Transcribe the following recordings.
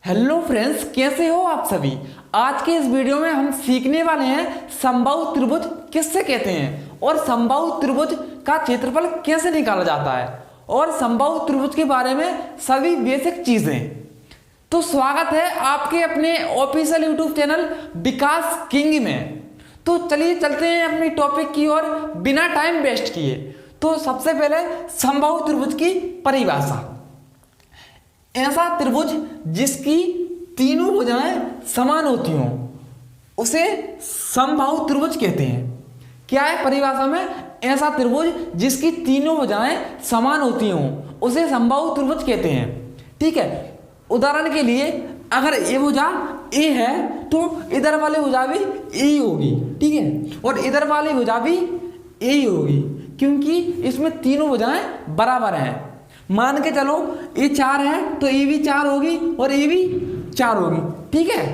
Hello friends, कैसे हो आप सभी। आज के इस वीडियो में हम सीखने वाले हैं समबाहु त्रिभुज किससे कहते हैं और समबाहु त्रिभुज का क्षेत्रफल कैसे निकाला जाता है और समबाहु त्रिभुज के बारे में सभी बेसिक चीजें। तो स्वागत है आपके अपने ऑफिशियल यूट्यूब चैनल विकास किंग में। तो चलिए चलते हैं अपनी टॉपिक की ओर बिना टाइम वेस्ट किए। तो सबसे पहले समबाहु त्रिभुज की परिभाषा। ऐसा त्रिभुज जिसकी तीनों भुजाएं समान होती हों उसे समबाहु त्रिभुज कहते हैं। क्या है परिभाषा में? ऐसा त्रिभुज जिसकी तीनों भुजाएं समान होती हों उसे समबाहु त्रिभुज कहते हैं। ठीक है, उदाहरण के लिए अगर ये भुजा ए है तो इधर वाली भुजा भी ए ही होगी। ठीक है, और इधर वाली भुजा भी ए ही होगी क्योंकि इसमें तीनों भुजाएं बराबर हैं। मान के चलो ये 4 है तो ये भी 4 होगी और ये भी 4 होगी। ठीक है,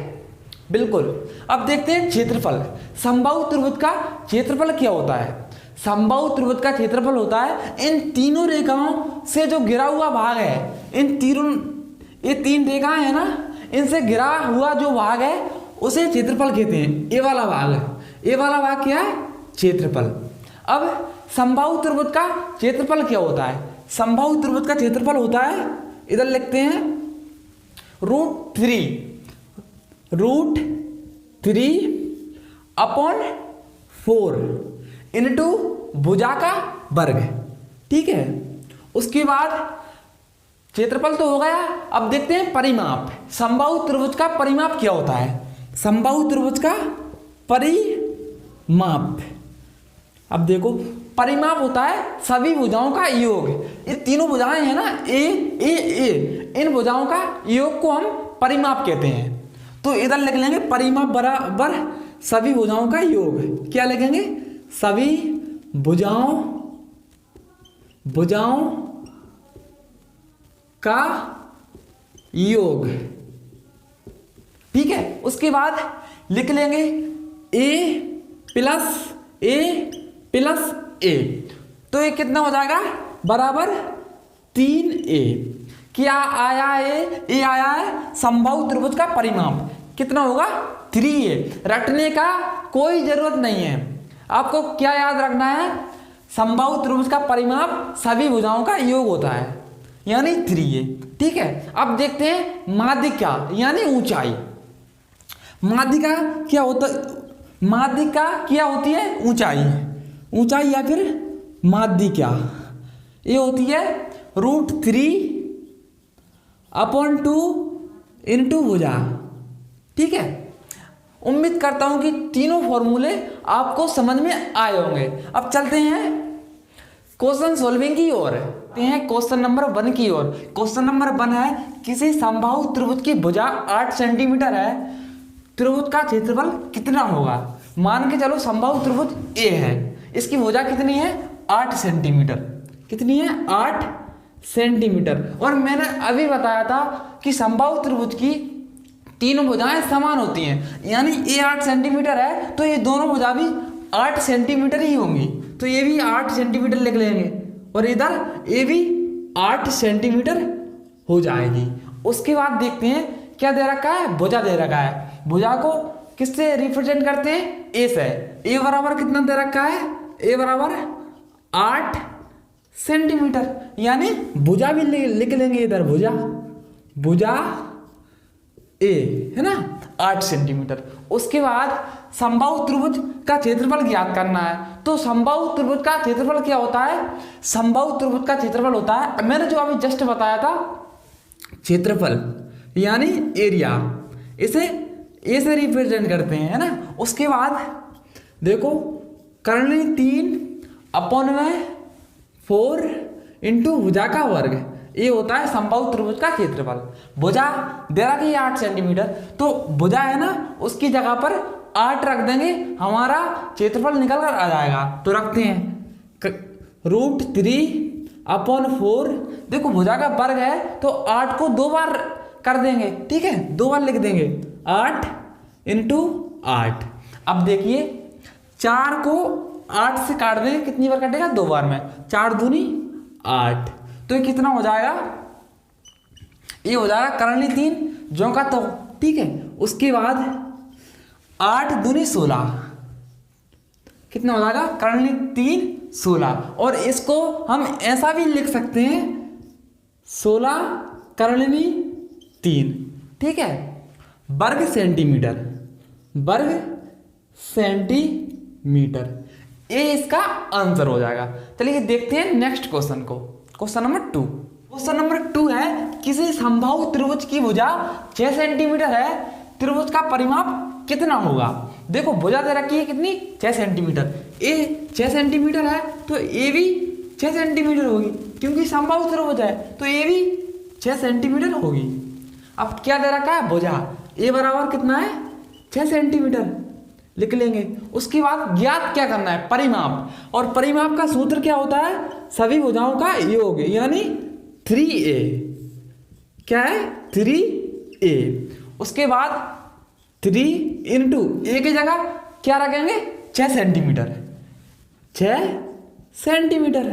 बिल्कुल। अब देखते हैं क्षेत्रफल। समबाहु त्रिभुज का क्षेत्रफल क्या होता है? समबाहु त्रिभुज का क्षेत्रफल होता है इन तीनों रेखाओं से जो घिरा हुआ भाग है, ये 3 रेखाएं है ना, इनसे घिरा हुआ जो भाग है उसे क्षेत्रफल कहते हैं। ये वाला भाग क्या है? क्षेत्रफल। अब समबाहु त्रिभुज का क्षेत्रफल क्या होता है? समबाहु त्रिभुज का क्षेत्रफल होता है, इधर लिखते हैं √3/4 इनटू भुजा का वर्ग। ठीक है, उसके बाद क्षेत्रफल तो हो गया। अब देखते हैं परिमाप। समबाहु त्रिभुज का परिमाप क्या होता है? समबाहु त्रिभुज का परिमाप, अब देखो, परिमाप होता है सभी भुजाओं का योग। ये तीनों भुजाएं हैं ना, ए, इन भुजाओं का योग को हम परिमाप कहते हैं। तो इधर लिख लेंगे परिमाप बराबर सभी भुजाओं का योग। क्या लिखेंगे? सभी भुजाओं का योग। ठीक है, उसके बाद लिख लेंगे ए प्लस ए, तो ये कितना हो जाएगा? बराबर 3a। क्या आया है? ये आया है समबाहु त्रिभुज का परिमाप। कितना होगा? 3a। रटने का कोई जरूरत नहीं है, आपको क्या याद रखना है? समबाहु त्रिभुज का परिमाप सभी भुजाओं का योग होता है, यानी 3a। ठीक है, अब देखते हैं माध्यिका यानी ऊंचाई। माध्यिका क्या होती है? ऊंचाई या फिर माध्यिका ये होती है √3/2 इनटू भुजा। ठीक है, उम्मीद करता हूं कि तीनों फॉर्मूले आपको समझ में आए होंगे। अब चलते हैं क्वेश्चन सॉल्विंग की ओर। क्वेश्चन नंबर 1 की ओर। क्वेश्चन नंबर 1 है, किसी समबाहु त्रिभुज की भुजा 8 सेंटीमीटर है, त्रिभुज का क्षेत्रफल कितना होगा? मान के चलो समबाहु त्रिभुज ए है, इसकी भुजा कितनी है? 8 सेंटीमीटर। कितनी है? 8 सेंटीमीटर। और मैंने अभी बताया था कि समबाहु त्रिभुज की तीनों भुजाएं समान होती हैं, यानी ये 8 सेंटीमीटर है तो ये दोनों भुजा भी 8 सेंटीमीटर ही होंगी। तो ये भी 8 सेंटीमीटर लिख लेंगे और इधर ये भी 8 सेंटीमीटर हो जाएगी। उसके बाद देखते हैं क्या दे रखा है? भुजा दे रखा है। भुजा को किससे रिप्रेजेंट करते हैं? ए से। ए बराबर कितना दे रखा है? ए बराबर 8 सेंटीमीटर, यानी भुजा भी लिख लेंगे इधर। भुजा ए है ना, 8 सेंटीमीटर। उसके बाद समबाहु त्रिभुज का क्षेत्रफल ज्ञात करना है। तो समबाहु त्रिभुज का क्षेत्रफल क्या होता है? समबाहु त्रिभुज का क्षेत्रफल होता है, मैंने जो अभी जस्ट बताया था, क्षेत्रफल यानी एरिया। इसे ए से रिप्रेजेंट करते हैं, है ना। उसके बाद देखो कर्णी 3/4 इनटू भुजा का वर्ग, ये होता है समबाहु त्रिभुज का क्षेत्रफल। भुजा दे रखी है 8 सेंटीमीटर, तो भुजा है ना, उसकी जगह पर 8 रख देंगे, हमारा क्षेत्रफल निकल कर आ जाएगा। तो रखते हैं √3/4। देखो भुजा का वर्ग है तो 8 को 2 बार कर देंगे। ठीक है, 2 बार लिख देंगे, 8 इनटू 8। अब देखिए 4 को 8 से काट देंगे, कितनी बार कटेगा? 2 बार में। 4 दूनी 8, तो ये कितना हो जाएगा? ये हो जाएगा कर्णी 3 ज्यों का तो, ठीक है। उसके बाद 8 दूनी 16, कितना हो जाएगा, करनी 3 16। और इसको हम ऐसा भी लिख सकते हैं 16 करनी 3, ठीक है। वर्ग सेंटीमीटर, वर्ग सेंटीमीटर, ये इसका आंसर हो जाएगा। चलिए देखते हैं नेक्स्ट क्वेश्चन को। क्वेश्चन नंबर 2, क्वेश्चन नंबर 2 है किसी समबाहु त्रिभुज की भुजा 6 सेंटीमीटर है, त्रिभुज का परिमाप कितना होगा। देखो भुजा दे रखी है कितनी, 6 सेंटीमीटर। ए 6 सेंटीमीटर है तो ए भी 6 सेंटीमीटर होगी, क्योंकि समबाहु त्रिभुज है तो ए भी 6 सेंटीमीटर होगी। अब क्या दे रखा है, भुजा, ए बराबर कितना है, 6 सेंटीमीटर लिख लेंगे। उसके बाद ज्ञात क्या करना है, परिमाप। और परिमाप का सूत्र क्या होता है, सभी भुजाओं का योग, यानी 3a, क्या है 3a। उसके बाद 3 इंटू ए की जगह क्या रखेंगे, 6 सेंटीमीटर, 6 सेंटीमीटर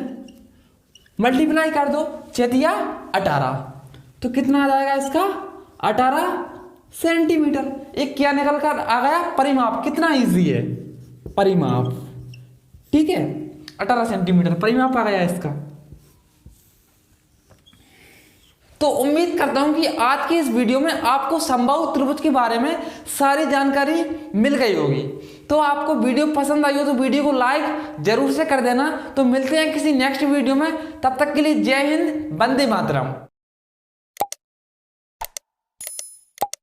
मल्टीप्लाई कर दो, 6 दिया 18, तो कितना आ जाएगा इसका, 18 सेंटीमीटर। एक क्या निकल कर आ गया, परिमाप। कितना इजी है परिमाप, ठीक है, 18 सेंटीमीटर परिमाप आ गया इसका। तो उम्मीद करता हूं कि आज की इस वीडियो में आपको समबाहु त्रिभुज के बारे में सारी जानकारी मिल गई होगी। तो आपको वीडियो पसंद आई हो तो वीडियो को लाइक जरूर से कर देना। तो मिलते हैं किसी नेक्स्ट वीडियो में, तब तक के लिए जय हिंद, वंदे मातरम।